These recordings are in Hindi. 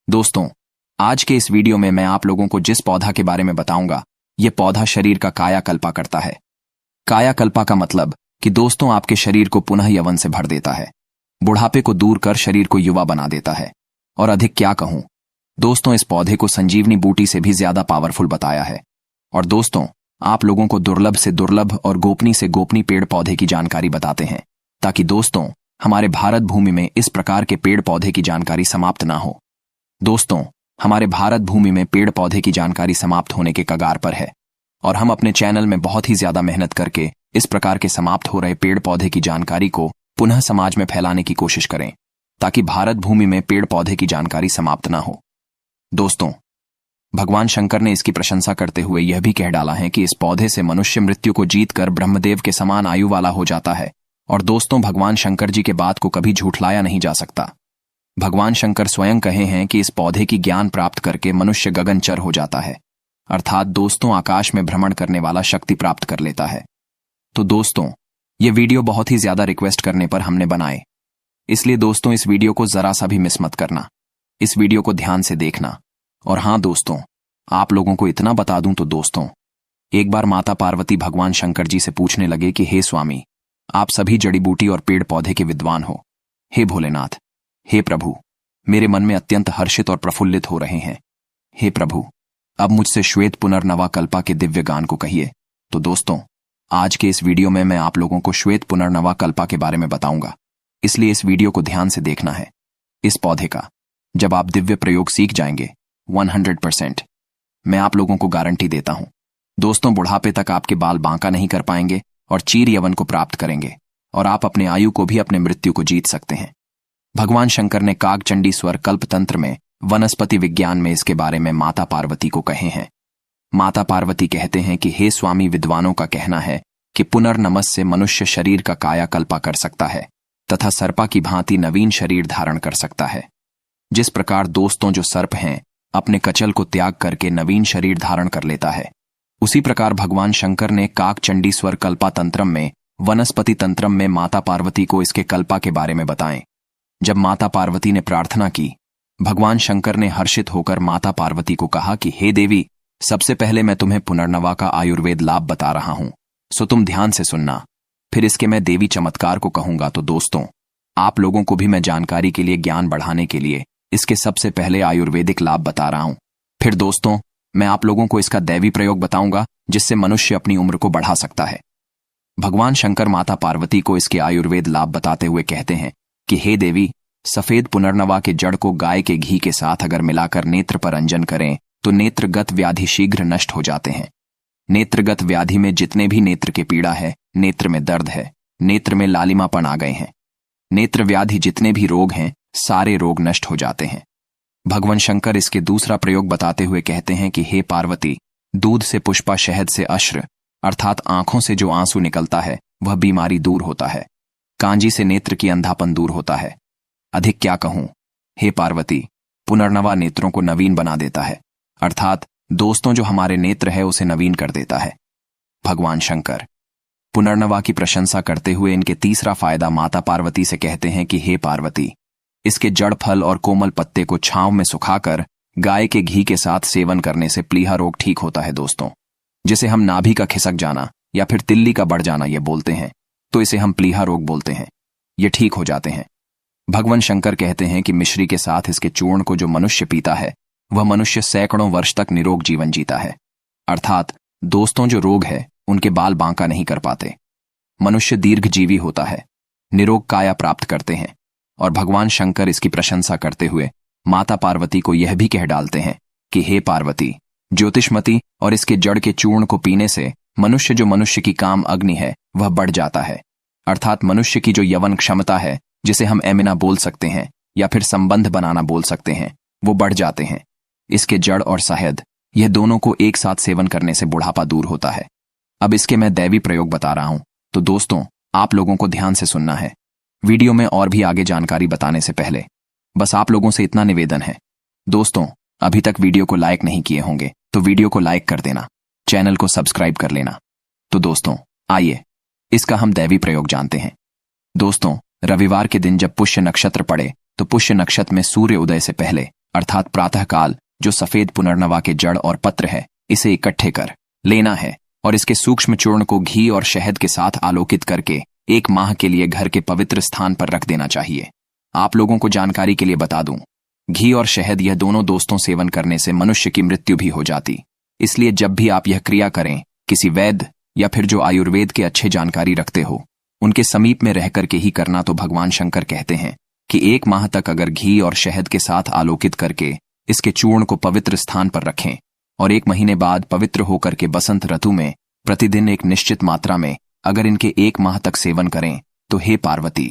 दोस्तों, आज के इस वीडियो में मैं आप लोगों को जिस पौधा के बारे में बताऊंगा, यह पौधा शरीर का कायाकल्पा करता है। कायाकल्पा का मतलब कि दोस्तों आपके शरीर को पुनः यौवन से भर देता है, बुढ़ापे को दूर कर शरीर को युवा बना देता है। और अधिक क्या कहूं दोस्तों, इस पौधे को संजीवनी बूटी से भी ज्यादा पावरफुल बताया है। और दोस्तों, आप लोगों को दुर्लभ से दुर्लभ और गोपनीय से गोपनीय पेड़ पौधे की जानकारी बताते हैं, ताकि दोस्तों हमारे भारत भूमि में इस प्रकार के पेड़ पौधे की जानकारी समाप्त ना हो। दोस्तों, हमारे भारत भूमि में पेड़ पौधे की जानकारी समाप्त होने के कगार पर है, और हम अपने चैनल में बहुत ही ज्यादा मेहनत करके इस प्रकार के समाप्त हो रहे पेड़ पौधे की जानकारी को पुनः समाज में फैलाने की कोशिश करें, ताकि भारत भूमि में पेड़ पौधे की जानकारी समाप्त ना हो। दोस्तों, भगवान शंकर ने इसकी प्रशंसा करते हुए यह भी कह डाला है कि इस पौधे से मनुष्य मृत्यु को जीतकर ब्रह्मदेव के समान आयु वाला हो जाता है। और दोस्तों, भगवान शंकर जी के बात को कभी झूठलाया नहीं जा सकता। भगवान शंकर स्वयं कहे हैं कि इस पौधे की ज्ञान प्राप्त करके मनुष्य गगनचर हो जाता है, अर्थात दोस्तों आकाश में भ्रमण करने वाला शक्ति प्राप्त कर लेता है। तो दोस्तों, ये वीडियो बहुत ही ज्यादा रिक्वेस्ट करने पर हमने बनाए, इसलिए दोस्तों इस वीडियो को जरा सा भी मिस मत करना, इस वीडियो को ध्यान से देखना। और हाँ दोस्तों, आप लोगों को इतना बता दूं तो दोस्तों, एक बार माता पार्वती भगवान शंकर जी से पूछने लगे कि हे स्वामी, आप सभी जड़ी बूटी और पेड़ पौधे के विद्वान हो। हे भोलेनाथ, हे प्रभु, मेरे मन में अत्यंत हर्षित और प्रफुल्लित हो रहे हैं। हे प्रभु, अब मुझसे श्वेत पुनर्नवा कल्पा के दिव्य गान को कहिए। तो दोस्तों, आज के इस वीडियो में मैं आप लोगों को श्वेत पुनर्नवा कल्पा के बारे में बताऊंगा, इसलिए इस वीडियो को ध्यान से देखना है। इस पौधे का जब आप दिव्य प्रयोग सीख जाएंगे 100%, मैं आप लोगों को गारंटी देता हूं दोस्तों, बुढ़ापे तक आपके बाल बांका नहीं कर पाएंगे और चीर यवन को प्राप्त करेंगे, और आप अपने आयु को भी अपने मृत्यु को जीत सकते हैं। भगवान शंकर ने काकचंडी स्वर कल्प तंत्र में वनस्पति विज्ञान में इसके बारे में माता पार्वती को कहे हैं। माता पार्वती कहते हैं कि हे स्वामी, विद्वानों का कहना है कि पुनर्नमस से मनुष्य शरीर का कायाकल्पा कर सकता है तथा सर्पा की भांति नवीन शरीर धारण कर सकता है। जिस प्रकार दोस्तों जो सर्प हैं अपने कचल को त्याग करके नवीन शरीर धारण कर लेता है, उसी प्रकार भगवान शंकर ने काकचंडी स्वर कल्पा तंत्रम में वनस्पति तंत्रम में माता पार्वती को इसके कल्पा के बारे में बताएं। जब माता पार्वती ने प्रार्थना की, भगवान शंकर ने हर्षित होकर माता पार्वती को कहा कि हे देवी, सबसे पहले मैं तुम्हें पुनर्नवा का आयुर्वेद लाभ बता रहा हूं, सो तुम ध्यान से सुनना, फिर इसके मैं देवी चमत्कार को कहूंगा। तो दोस्तों, आप लोगों को भी मैं जानकारी के लिए, ज्ञान बढ़ाने के लिए इसके सबसे पहले आयुर्वेदिक लाभ बता रहा हूं। फिर दोस्तों, मैं आप लोगों को इसका दैवी प्रयोग बताऊंगा, जिससे मनुष्य अपनी उम्र को बढ़ा सकता है। भगवान शंकर माता पार्वती को इसके आयुर्वेद लाभ बताते हुए कहते हैं कि हे देवी, सफेद पुनर्नवा के जड़ को गाय के घी के साथ अगर मिलाकर नेत्र पर अंजन करें तो नेत्रगत व्याधि शीघ्र नष्ट हो जाते हैं। नेत्रगत व्याधि में जितने भी नेत्र के पीड़ा है, नेत्र में दर्द है, नेत्र में लालिमापन आ गए हैं, नेत्र व्याधि जितने भी रोग हैं, सारे रोग नष्ट हो जाते हैं। भगवान शंकर इसके दूसरा प्रयोग बताते हुए कहते हैं कि हे पार्वती, दूध से पुष्पा, शहद से अश्र, अर्थात आंखों से जो आंसू निकलता है वह बीमारी दूर होता है। कांजी से नेत्र की अंधापन दूर होता है। अधिक क्या कहूं, हे पार्वती, पुनर्नवा नेत्रों को नवीन बना देता है, अर्थात दोस्तों जो हमारे नेत्र है उसे नवीन कर देता है। भगवान शंकर पुनर्नवा की प्रशंसा करते हुए इनके तीसरा फायदा माता पार्वती से कहते हैं कि हे पार्वती, इसके जड़, फल और कोमल पत्ते को छांव में सुखाकर गाय के घी के साथ सेवन करने से प्लीहा रोग ठीक होता है दोस्तों, जिसे हम नाभि का खिसक जाना या फिर तिल्ली का बढ़ जाना ये बोलते हैं, तो इसे हम प्लीहा रोग बोलते हैं, ये ठीक हो जाते हैं। भगवान शंकर कहते हैं कि मिश्री के साथ इसके चूर्ण को जो मनुष्य पीता है वह मनुष्य सैकड़ों वर्ष तक निरोग जीवन जीता है, अर्थात दोस्तों जो रोग है उनके बाल बांका नहीं कर पाते, मनुष्य दीर्घजीवी होता है, निरोग काया प्राप्त करते हैं। और भगवान शंकर इसकी प्रशंसा करते हुए माता पार्वती को यह भी कह डालते हैं कि हे पार्वती, ज्योतिषमती और इसके जड़ के चूर्ण को पीने से मनुष्य जो मनुष्य की काम अग्नि है वह बढ़ जाता है, अर्थात मनुष्य की जो यवन क्षमता है, जिसे हम एमिना बोल सकते हैं या फिर संबंध बनाना बोल सकते हैं, वो बढ़ जाते हैं। इसके जड़ और शहद, यह दोनों को एक साथ सेवन करने से बुढ़ापा दूर होता है। अब इसके मैं दैवी प्रयोग बता रहा हूं, तो दोस्तों आप लोगों को ध्यान से सुनना है। वीडियो में और भी आगे जानकारी बताने से पहले बस आप लोगों से इतना निवेदन है, दोस्तों अभी तक वीडियो को लाइक नहीं किए होंगे तो वीडियो को लाइक कर देना, चैनल को सब्सक्राइब कर लेना। तो दोस्तों आइए इसका हम दैवी प्रयोग जानते हैं। दोस्तों, रविवार के दिन जब पुष्य नक्षत्र पड़े तो पुष्य नक्षत्र में सूर्य उदय से पहले अर्थात प्रातःकाल जो सफेद पुनर्नवा के जड़ और पत्र है, इसे इकट्ठे कर लेना है और इसके सूक्ष्म चूर्ण को घी और शहद के साथ आलोकित करके 1 माह के लिए घर के पवित्र स्थान पर रख देना चाहिए। आप लोगों को जानकारी के लिए बता दूं, घी और शहद यह दोनों दोस्तों सेवन करने से मनुष्य की मृत्यु भी हो जाती। इसलिए जब भी आप यह क्रिया करें, किसी वैद्य या फिर जो आयुर्वेद के अच्छे जानकारी रखते हो उनके समीप में रह करके ही करना। तो भगवान शंकर कहते हैं कि 1 माह तक अगर घी और शहद के साथ आलोकित करके इसके चूर्ण को पवित्र स्थान पर रखें और 1 महीने बाद पवित्र होकर के बसंत ऋतु में प्रतिदिन एक निश्चित मात्रा में अगर इनके 1 माह तक सेवन करें तो हे पार्वती,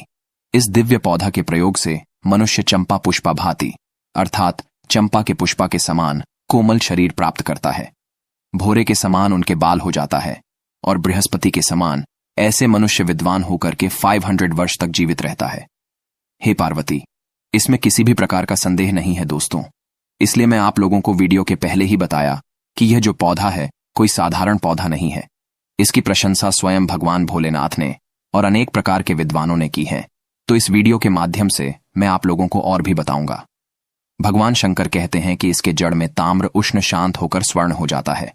इस दिव्य पौधा के प्रयोग से मनुष्य चंपा पुष्पा भाति अर्थात चंपा के पुष्पा के समान कोमल शरीर प्राप्त करता है। भोरे के समान उनके बाल हो जाता है और बृहस्पति के समान ऐसे मनुष्य विद्वान होकर के 500 वर्ष तक जीवित रहता है। हे पार्वती, इसमें किसी भी प्रकार का संदेह नहीं है दोस्तों। इसलिए मैं आप लोगों को वीडियो के पहले ही बताया कि यह जो पौधा है कोई साधारण पौधा नहीं है। इसकी प्रशंसा स्वयं भगवान भोलेनाथ ने और अनेक प्रकार के विद्वानों ने की है। तो इस वीडियो के माध्यम से मैं आप लोगों को और भी बताऊंगा। भगवान शंकर कहते हैं कि इसके जड़ में ताम्र उष्ण शांत होकर स्वर्ण हो जाता है।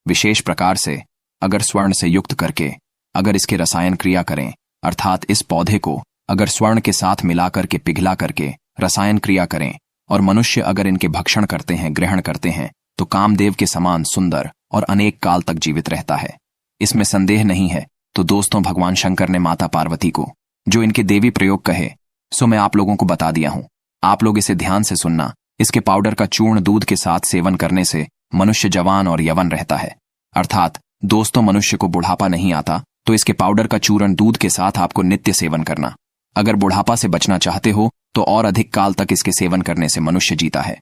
विशेष प्रकार से अगर स्वर्ण से युक्त करके अगर इसके रसायन क्रिया करें, अर्थात इस पौधे को अगर स्वर्ण के साथ मिलाकर के पिघला करके रसायन क्रिया करें और मनुष्य अगर इनके भक्षण करते हैं, ग्रहण करते हैं, तो कामदेव के समान सुंदर और अनेक काल तक जीवित रहता है। इसमें संदेह नहीं है। तो दोस्तों, भगवान शंकर ने माता पार्वती को जो इनके देवी प्रयोग कहे सो मैं आप लोगों को बता दिया हूं। आप लोग इसे ध्यान से सुनना। इसके पाउडर का चूर्ण दूध के साथ सेवन करने से मनुष्य जवान और यवन रहता है। अर्थात दोस्तों, मनुष्य को बुढ़ापा नहीं आता तो इसके पाउडर का चूर्ण दूध के साथ आपको नित्य सेवन करना। अगर बुढ़ापा से बचना चाहते हो तो और अधिक काल तक इसके सेवन करने से मनुष्य जीता है।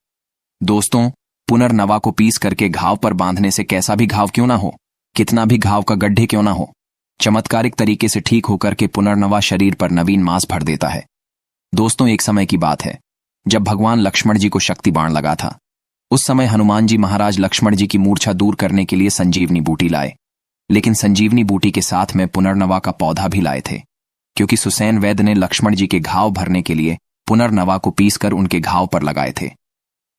दोस्तों, पुनर्नवा को पीस करके घाव पर बांधने से कैसा भी घाव क्यों ना हो, कितना भी घाव का गड्ढे क्यों ना हो, चमत्कारिक तरीके से ठीक होकर के पुनर्नवा शरीर पर नवीन मांस भर देता है। दोस्तों, एक समय की बात है जब भगवान लक्ष्मण जी को शक्ति बाण लगा था। उस समय हनुमान जी महाराज लक्ष्मण जी की मूर्छा दूर करने के लिए संजीवनी बूटी लाए, लेकिन संजीवनी बूटी के साथ में पुनर्नवा का पौधा भी लाए थे, क्योंकि सुसैन वैद्य ने लक्ष्मण जी के घाव भरने के लिए पुनर्नवा को पीसकर उनके घाव पर लगाए थे।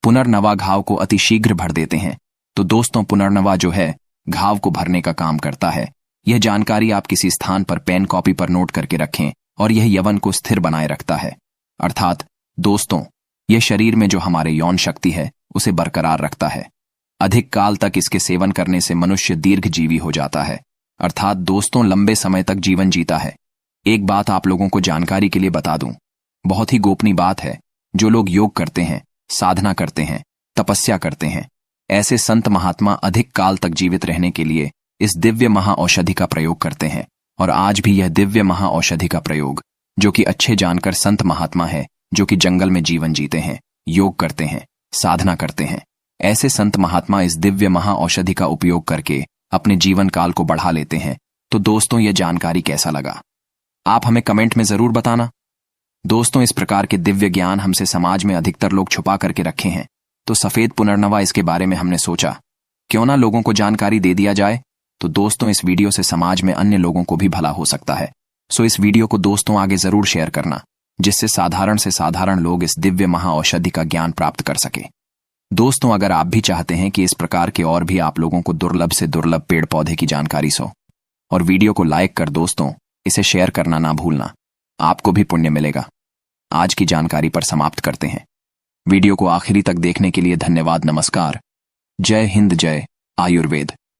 पुनर्नवा घाव को अति शीघ्र भर देते हैं। तो दोस्तों, पुनर्नवा जो है घाव को भरने का काम करता है। यह जानकारी आप किसी स्थान पर पेन कॉपी पर नोट करके रखें और यह यवन को स्थिर बनाए रखता है। अर्थात दोस्तों, यह शरीर में जो हमारे यौन शक्ति है उसे बरकरार रखता है। अधिक काल तक इसके सेवन करने से मनुष्य दीर्घजीवी हो जाता है। अर्थात दोस्तों, लंबे समय तक जीवन जीता है। एक बात आप लोगों को जानकारी के लिए बता दूं, बहुत ही गोपनीय बात है। जो लोग योग करते हैं, साधना करते हैं, तपस्या करते हैं, ऐसे संत महात्मा अधिक काल तक जीवित रहने के लिए इस दिव्य महाऔषधि का प्रयोग करते हैं। और आज भी यह दिव्य महाऔषधि का प्रयोग जो कि अच्छे जानकर संत महात्मा है, जो कि जंगल में जीवन जीते हैं, योग करते हैं, साधना करते हैं, ऐसे संत महात्मा इस दिव्य महाऔषधि का उपयोग करके अपने जीवन काल को बढ़ा लेते हैं। तो दोस्तों, यह जानकारी कैसा लगा आप हमें कमेंट में जरूर बताना। दोस्तों, इस प्रकार के दिव्य ज्ञान हमसे समाज में अधिकतर लोग छुपा करके रखे हैं। तो सफेद पुनर्नवा, इसके बारे में हमने सोचा क्यों ना लोगों को जानकारी दे दिया जाए। तो दोस्तों, इस वीडियो से समाज में अन्य लोगों को भी भला हो सकता है। सो इस वीडियो को दोस्तों आगे जरूर शेयर करना, जिससे साधारण से साधारण लोग इस दिव्य महाऔषधि का ज्ञान प्राप्त कर सके। दोस्तों, अगर आप भी चाहते हैं कि इस प्रकार के और भी आप लोगों को दुर्लभ से दुर्लभ पेड़ पौधे की जानकारी सो, और वीडियो को लाइक कर दोस्तों इसे शेयर करना ना भूलना, आपको भी पुण्य मिलेगा। आज की जानकारी पर समाप्त करते हैं। वीडियो को आखिरी तक देखने के लिए धन्यवाद। नमस्कार। जय हिंद, जय आयुर्वेद।